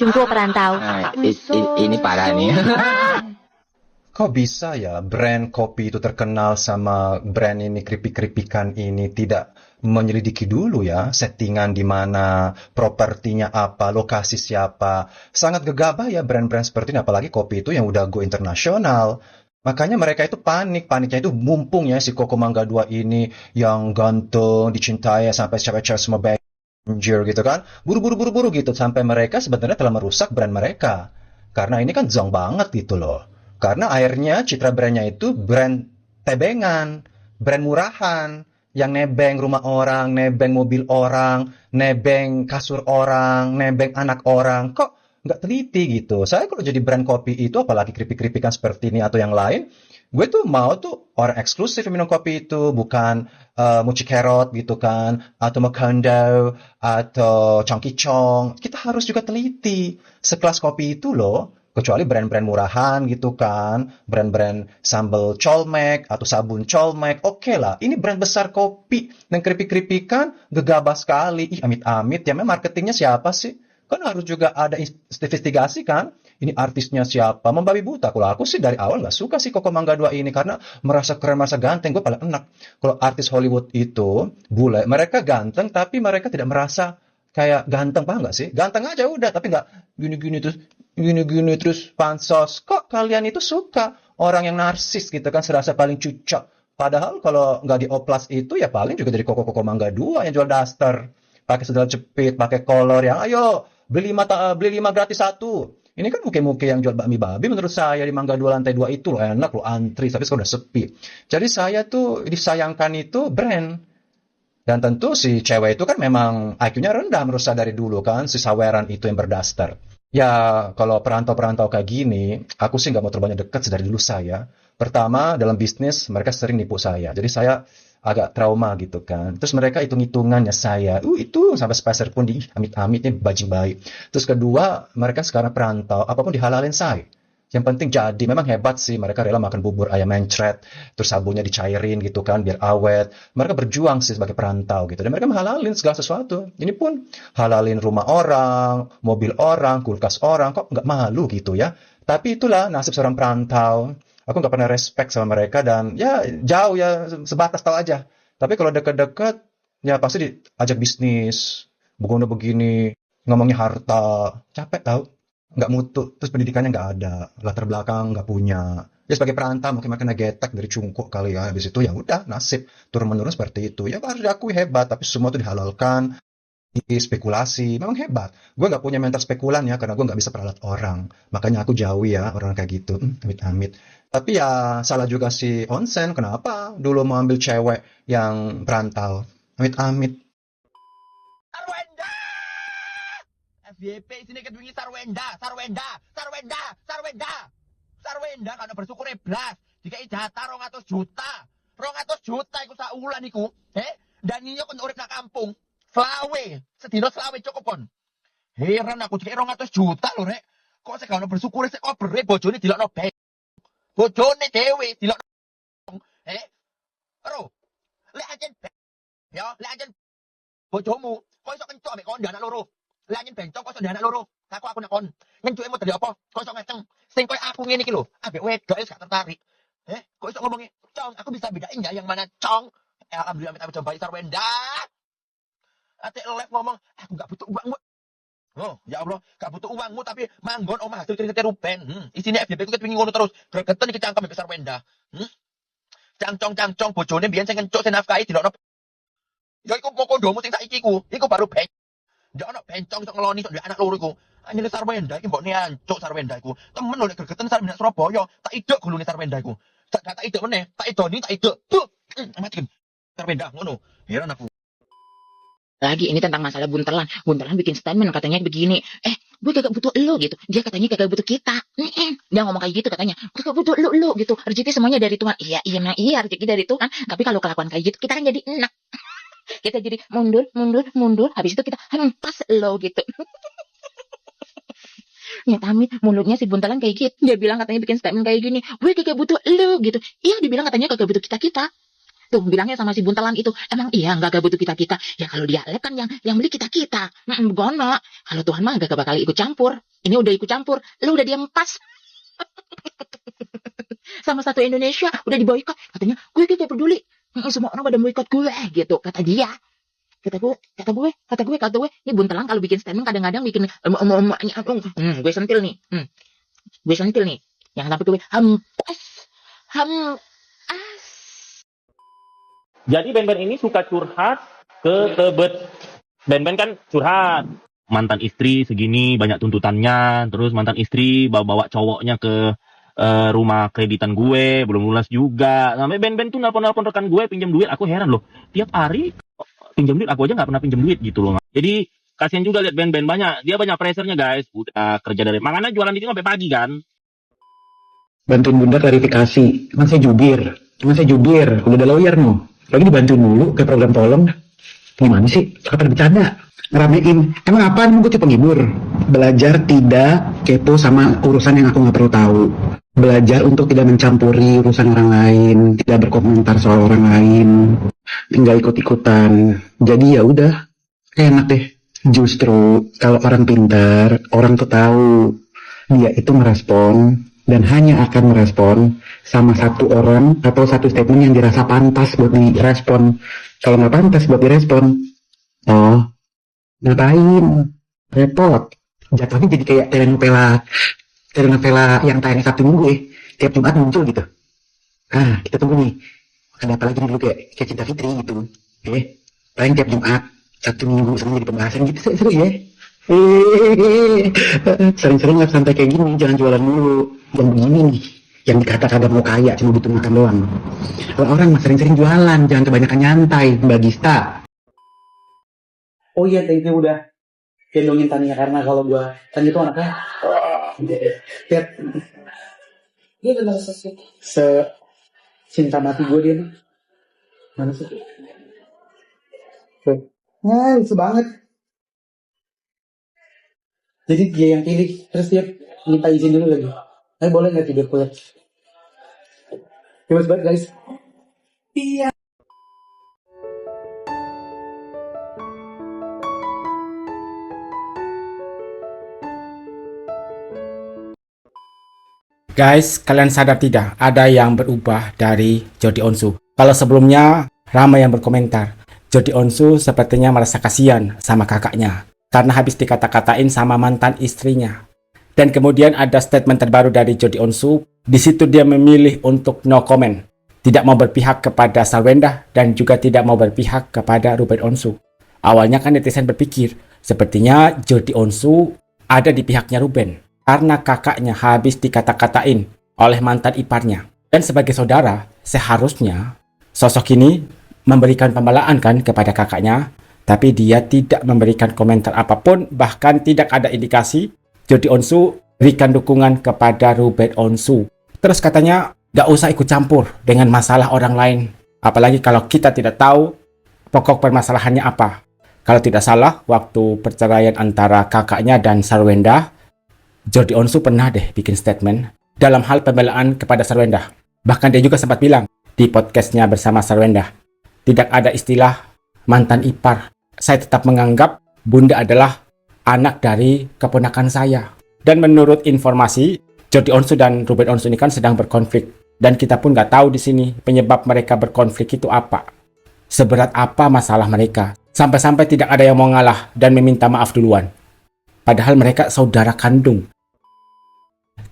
Jumbo perantau. Ini parah nih. Kok bisa ya brand kopi itu terkenal sama brand ini keripik-keripikan ini tidak menyelidiki dulu ya settingan di mana, propertinya apa, lokasi siapa. Sangat gegabah ya brand-brand seperti ini apalagi kopi itu yang udah go internasional. Makanya mereka itu paniknya itu mumpung ya si Coco Mangga 2 ini yang ganteng, dicintai sampai cewek-cewek semua banjir gitu kan. Buru-buru gitu sampai mereka sebenarnya telah merusak brand mereka. Karena ini kan zonk banget gitu loh. Karena akhirnya citra brandnya itu brand tebengan, brand murahan, yang nebeng rumah orang, nebeng mobil orang, nebeng kasur orang, nebeng anak orang. Kok nggak teliti gitu? Saya kalau jadi brand kopi itu, apalagi keripik-keripikan seperti ini atau yang lain, gue tuh mau tuh orang eksklusif yang minum kopi itu, bukan Muci Carrot gitu kan, atau Macondo, atau Chongqi Chong. Kita harus juga teliti. Sekelas kopi itu loh, kecuali brand-brand murahan gitu kan, brand-brand sambal colmek atau sabun colmek, oke lah. Ini brand besar kopi dan keripik-keripikan gegabah sekali. Ih, amit-amit ya, memang marketingnya siapa sih? Kan harus juga ada investigasi kan. Ini artisnya siapa? Membabi buta. Kalau aku sih dari awal nggak suka sih Coco Mangga 2 ini karena merasa keren, merasa ganteng. Gue paling enak. Kalau artis Hollywood itu bule, mereka ganteng tapi mereka tidak merasa kayak ganteng, paham nggak sih? Ganteng aja udah, tapi nggak gini-gini terus pansos. Kok kalian itu suka orang yang narsis gitu kan, serasa paling cucok. Padahal kalau nggak dioplas itu ya paling juga dari Koko Mangga 2 yang jual daster. Pakai sendal jepit, pakai kolor yang ayo beli 5 gratis 1. Ini kan muke-muke yang jual bakmi babi menurut saya di Mangga 2 lantai 2 itu loh, enak loh antri, tapi sekarang udah sepi. Jadi saya tuh disayangkan itu brand. Dan tentu si cewek itu kan memang IQ-nya rendah menurut saya dari dulu kan, si saweran itu yang berdaster. Ya, kalau perantau-perantau kayak gini, aku sih nggak mau terlalu banyak dekat dari dulu saya. Pertama, dalam bisnis mereka sering nipu saya. Jadi saya agak trauma gitu kan. Terus mereka hitung-hitungannya saya. Itu sampai speser pun amit-amitnya bajing baik. Terus kedua, mereka sekarang perantau, apapun dihalalin saya. Yang penting jadi, memang hebat sih, mereka rela makan bubur ayam mencret, terus sabunnya dicairin gitu kan, biar awet. Mereka berjuang sih sebagai perantau gitu, dan mereka menghalalin segala sesuatu. Ini pun halalin rumah orang, mobil orang, kulkas orang, kok nggak malu gitu ya. Tapi itulah nasib seorang perantau. Aku nggak pernah respect sama mereka, dan ya jauh ya, sebatas tahu aja. Tapi kalau deket-deket, ya pasti diajak bisnis, begini, ngomongnya harta, capek tahu. Nggak mutu, terus pendidikannya nggak ada, latar belakang nggak punya. Ya sebagai perantau mungkin kena getek dari cungkuk kali ya, habis itu ya udah nasib turun-menurun seperti itu. Ya harus diakui hebat, tapi semua itu dihalalkan, spekulasi, memang hebat. Gue nggak punya mental spekulan ya, karena gue nggak bisa peralat orang. Makanya aku jauhi ya orang kayak gitu, amit-amit. Tapi ya salah juga si Onsen, kenapa dulu mau ambil cewek yang perantau? Amit-amit. FYP sini kedungi Sarwenda karena bersyukur blas. Jika jatah 200 juta. 200 juta iku sak wulan iku. Dan ini kon urip nang kampung. Sedina selawe cukup kon. Heran aku jika 200 juta lho rek. Kok sekono bersyukur sik obere bojone dilokno bae. Bojone dhewe dilokno. Ero. Lek ajen ya, lek ajen bojomu kok iso kencok ambek kon anak loro. Lanyen bencong kok anak loro. Aku nekon. Ngencuke mau dari apa? Kok iso ngeceng. Sing koyo aku ngene iki lho, ambek wedok wis gak tertarik. Kok iso ngomongnya, "Cong, aku bisa bedain enggak yang mana cong?" Alhamdulillah amit coba Sarwenda. Ate live ngomong, "Aku gak butuh uangmu." Oh, ya Allah, gak butuh uangmu tapi manggon omah hasil cerita Ruben. Isine FYP ku kepengin ngono terus. Gregeten iki cangkem ambek Sarwenda. Cangcong bojone biyen sing kencuk sing nafkahi dilokno. Ya iku kondomu sing saiki ku, iku baru Ndak ono bencong sok ngeloni sok anak loro iku. Anjene Sarwenda iki mbokne ancuk Sarwenda iku. Temen lho nek gregeten Sarwenda Surabaya, tak idok gulune Sarwenda iku. Tak idok meneh, tak idoni, tak idok. Mati Sarwenda ngono. Heran aku. Lagi ini tentang masalah Buntelan. Buntelan bikin statement katanya begini. Gue kagak butuh lo gitu. Dia katanya kagak butuh kita. Dia ngomong kayak gitu katanya. Kagak butuh lo gitu. Rezeki semuanya dari Tuhan. Iya rezeki dari Tuhan. Tapi kalau kelakuan kayak gitu kita kan jadi enak. Kita jadi mundur. Habis itu kita hempas lo gitu. Nyata mulutnya si buntelan kayak gitu. Dia bilang katanya bikin statement kayak gini, gue kagak butuh lu gitu. Iya, dibilang katanya kagak butuh kita-kita. Tuh bilangnya sama si buntelan itu, emang iya nggak butuh kita-kita. Ya kalau dia lab kan yang beli kita-kita. Gono. Kalau Tuhan mah gak bakal ikut campur. Ini udah ikut campur, lu udah diempas. Sama satu Indonesia udah diboikot. Katanya, gue kagak peduli. Semua orang pada boikot gue gitu, kata dia. Kata gue, ini buntelan kalau bikin statement kadang-kadang bikin gue sentil nih. Gue sentil nih. Yang sampai gue ham Jadi band-band ini suka curhat ke band-band kan curhat. Mantan istri segini banyak tuntutannya, terus mantan istri bawa cowoknya ke rumah kreditan gue, belum lunas juga. Sampai band-band tuh nelpon rekan gue pinjam duit, aku heran loh. Tiap hari pinjam duit, aku aja nggak pernah pinjam duit gitu loh. Jadi kasihan juga lihat band-band banyak, dia banyak pressure-nya guys. Udah kerja dari makanya jualan di sini sampai pagi kan. Bantuin bunda klarifikasi, kan saya jubir, udah ada lawyer no. Lagi dibantuin dulu kayak program tolong. Gimana sih? Kapan bercanda? Ngeramein. Emang apaan gue tipe penghibur? Belajar tidak kepo sama urusan yang aku nggak perlu tahu. Belajar untuk tidak mencampuri urusan orang lain, tidak berkomentar soal orang lain, nggak ikut-ikutan. Jadi ya udah, enak deh. Justru kalau orang pintar, orang tuh tahu dia itu merespon dan hanya akan merespon sama satu orang atau satu statement yang dirasa pantas buat direspon. Kalau nggak pantas buat direspon, oh ngapain? Repot. Jatuhnya jadi kayak telenovela yang tayang Sabtu Minggu tiap Jumat muncul gitu. Kita tunggu nih. Ada apa lagi nih dulu kayak Cinta Fitri gitu. Paling tiap Jumat, Sabtu Minggu sering jadi pembahasan gitu, seru ya. Sering-sering nggak santai kayak gini, jangan jualan dulu. Yang begini nih, yang dikata kagak mau kaya, cuma butuh makan doang. Kalau orang mah sering-sering jualan, jangan kebanyakan nyantai, Mbak Gista. Oh iya, thank you udah gendongin Tania, karena kalau gua Tania tuh anaknya lihat dia benar cinta mati gue dia nih. Mana sih? Lucu banget. Jadi dia yang pilih, terus dia minta izin dulu lagi. Boleh nggak tidur kulit? Bebas banget guys. Iya. Guys, kalian sadar tidak ada yang berubah dari Jody Onsu? Kalau sebelumnya ramai yang berkomentar, Jody Onsu sepertinya merasa kasihan sama kakaknya karena habis dikata-katain sama mantan istrinya. Dan kemudian ada statement terbaru dari Jody Onsu. Di situ dia memilih untuk no comment, tidak mau berpihak kepada Sarwenda dan juga tidak mau berpihak kepada Ruben Onsu. Awalnya kan netizen berpikir, sepertinya Jody Onsu ada di pihaknya Ruben karena kakaknya habis dikata-katain oleh mantan iparnya. Dan sebagai saudara, seharusnya sosok ini memberikan pembelaan kan kepada kakaknya, tapi dia tidak memberikan komentar apapun, bahkan tidak ada indikasi Jody Onsu berikan dukungan kepada Ruben Onsu. Terus katanya gak usah ikut campur dengan masalah orang lain, apalagi kalau kita tidak tahu pokok permasalahannya apa. Kalau tidak salah, waktu perceraian antara kakaknya dan Sarwenda, Jody Onsu pernah deh bikin statement dalam hal pembelaan kepada Sarwenda. Bahkan dia juga sempat bilang di podcastnya bersama Sarwenda, tidak ada istilah mantan ipar. Saya tetap menganggap Bunda adalah anak dari keponakan saya. Dan menurut informasi, Jody Onsu dan Ruben Onsu ini kan sedang berkonflik. Dan kita pun nggak tahu di sini penyebab mereka berkonflik itu apa. Seberat apa masalah mereka. Sampai-sampai tidak ada yang mau ngalah dan meminta maaf duluan. Padahal mereka saudara kandung.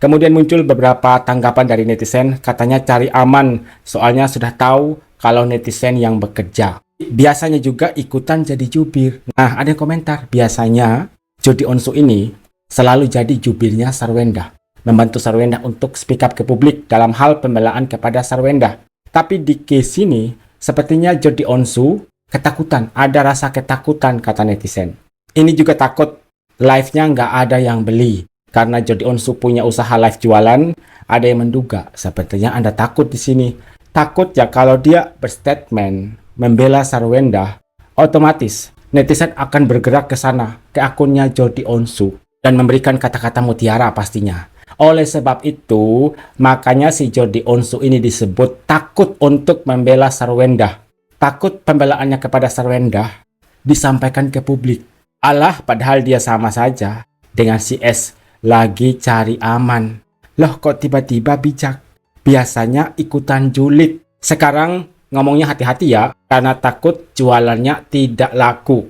Kemudian muncul beberapa tanggapan dari netizen, katanya cari aman, soalnya sudah tahu kalau netizen yang bekerja. Biasanya juga ikutan jadi jubir. Nah, ada yang komentar, biasanya Jody Onsu ini selalu jadi jubirnya Sarwenda. Membantu Sarwenda untuk speak up ke publik dalam hal pembelaan kepada Sarwenda. Tapi di case ini, sepertinya Jody Onsu ketakutan, ada rasa ketakutan kata netizen. Ini juga takut live-nya nggak ada yang beli. Karena Jody Onsu punya usaha live jualan, ada yang menduga sepertinya Anda takut di sini. Takut ya kalau dia berstatement membela Sarwenda, otomatis netizen akan bergerak ke sana, ke akunnya Jody Onsu. dan memberikan kata-kata mutiara pastinya. Oleh sebab itu, makanya si Jody Onsu ini disebut takut untuk membela Sarwendah. Takut pembelaannya kepada Sarwendah disampaikan ke publik. Alah, padahal dia sama saja dengan si S lagi cari aman. Loh, kok tiba-tiba bijak? Biasanya ikutan julid. Sekarang ngomongnya hati-hati ya, karena takut jualannya tidak laku.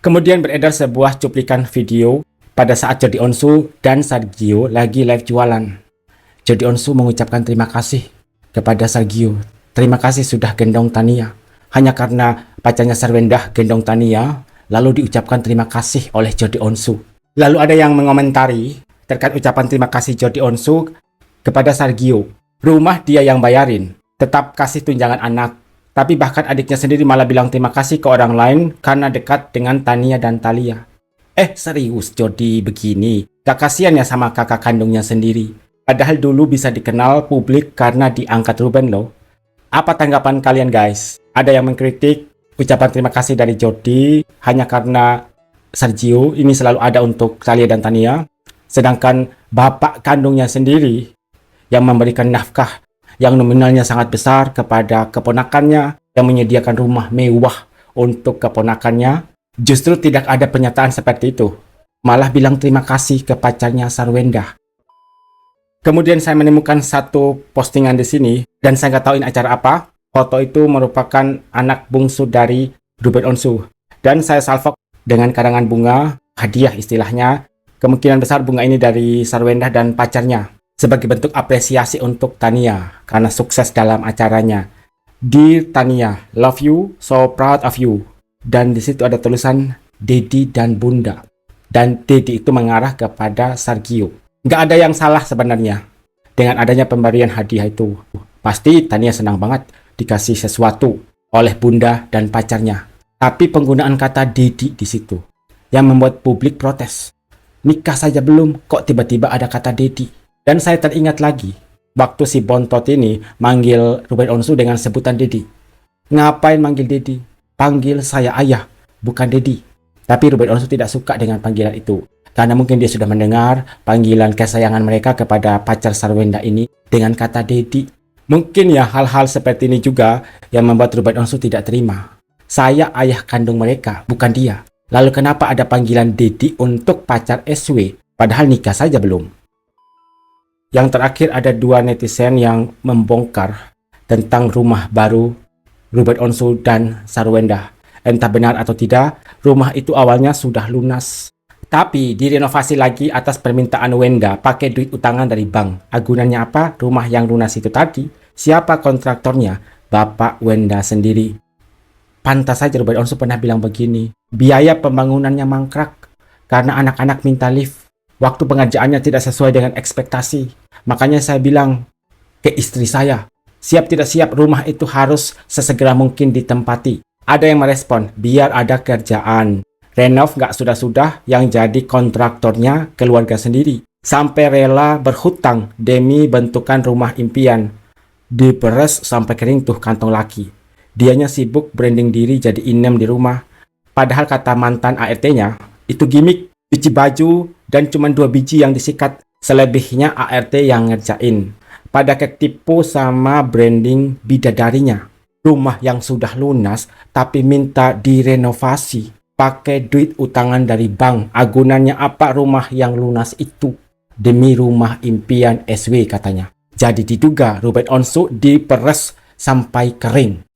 Kemudian beredar sebuah cuplikan video pada saat Jody Onsu dan Sergio lagi live jualan. Jody Onsu mengucapkan terima kasih kepada Sergio. Terima kasih sudah gendong Tania. Hanya karena pacarnya Sarwendah gendong Tania, lalu diucapkan terima kasih oleh Jody Onsu. Lalu ada yang mengomentari terkait ucapan terima kasih Jody Onsu kepada Sergio. Rumah dia yang bayarin, tetap kasih tunjangan anak. Tapi bahkan adiknya sendiri malah bilang terima kasih ke orang lain karena dekat dengan Tania dan Thalia. Serius Jody begini? Gak kasihan ya sama kakak kandungnya sendiri? Padahal dulu bisa dikenal publik karena diangkat Ruben loh. Apa tanggapan kalian guys? Ada yang mengkritik ucapan terima kasih dari Jody hanya karena Sergio ini selalu ada untuk Thalia dan Tania. Sedangkan bapak kandungnya sendiri yang memberikan nafkah yang nominalnya sangat besar kepada keponakannya, yang menyediakan rumah mewah untuk keponakannya, justru tidak ada pernyataan seperti itu. Malah bilang terima kasih ke pacarnya Sarwendah. Kemudian saya menemukan satu postingan di sini, dan saya nggak tahu ini acara apa. Foto itu merupakan anak bungsu dari Ruben Onsu. Dan saya salvok dengan karangan bunga, hadiah istilahnya. Kemungkinan besar bunga ini dari Sarwendah dan pacarnya, sebagai bentuk apresiasi untuk Tania, karena sukses dalam acaranya. Dear Tania, love you, so proud of you. Dan di situ ada tulisan Dedi dan Bunda. Dan Dedi itu mengarah kepada Sergio. Nggak ada yang salah sebenarnya dengan adanya pemberian hadiah itu. Pasti Tania senang banget dikasih sesuatu oleh Bunda dan pacarnya. Tapi penggunaan kata Dedi di situ yang membuat publik protes. Nikah saja belum, kok tiba-tiba ada kata Dedi. Dan saya teringat lagi waktu si Bontot ini manggil Ruben Onsu dengan sebutan Dedi. Ngapain manggil Dedi? Panggil saya ayah, bukan Dedi. Tapi Ruben Onsu tidak suka dengan panggilan itu. Karena mungkin dia sudah mendengar panggilan kesayangan mereka kepada pacar Sarwendah ini dengan kata Dedi. Mungkin ya hal-hal seperti ini juga yang membuat Ruben Onsu tidak terima. Saya ayah kandung mereka, bukan dia. Lalu kenapa ada panggilan Dedi untuk pacar SW, padahal nikah saja belum? Yang terakhir ada dua netizen yang membongkar tentang rumah baru Ruben Onsu dan Sarwendah. Entah benar atau tidak, rumah itu awalnya sudah lunas. Tapi direnovasi lagi atas permintaan Wenda pakai duit utangan dari bank. Agunannya apa? Rumah yang lunas itu tadi. Siapa kontraktornya? Bapak Wenda sendiri. Pantas saja Ruben Onsu pernah bilang begini. Biaya pembangunannya mangkrak karena anak-anak minta lift. Waktu pengerjaannya tidak sesuai dengan ekspektasi. Makanya saya bilang ke istri saya, siap tidak siap rumah itu harus sesegera mungkin ditempati. Ada yang merespon, biar ada kerjaan. Renov nggak sudah-sudah yang jadi kontraktornya keluarga sendiri. Sampai rela berhutang demi bentukan rumah impian. Diperes sampai kering tuh kantong laki. Dianya sibuk branding diri jadi inem di rumah. Padahal kata mantan ART-nya, itu gimmick, cuci baju, dan cuma 2 biji yang disikat. Selebihnya ART yang ngerjain. Pada ketipu sama branding bidadarinya. Rumah yang sudah lunas tapi minta direnovasi. Pakai duit utangan dari bank. Agunannya apa rumah yang lunas itu? Demi rumah impian SW katanya. Jadi diduga Ruben Onsu diperes sampai kering.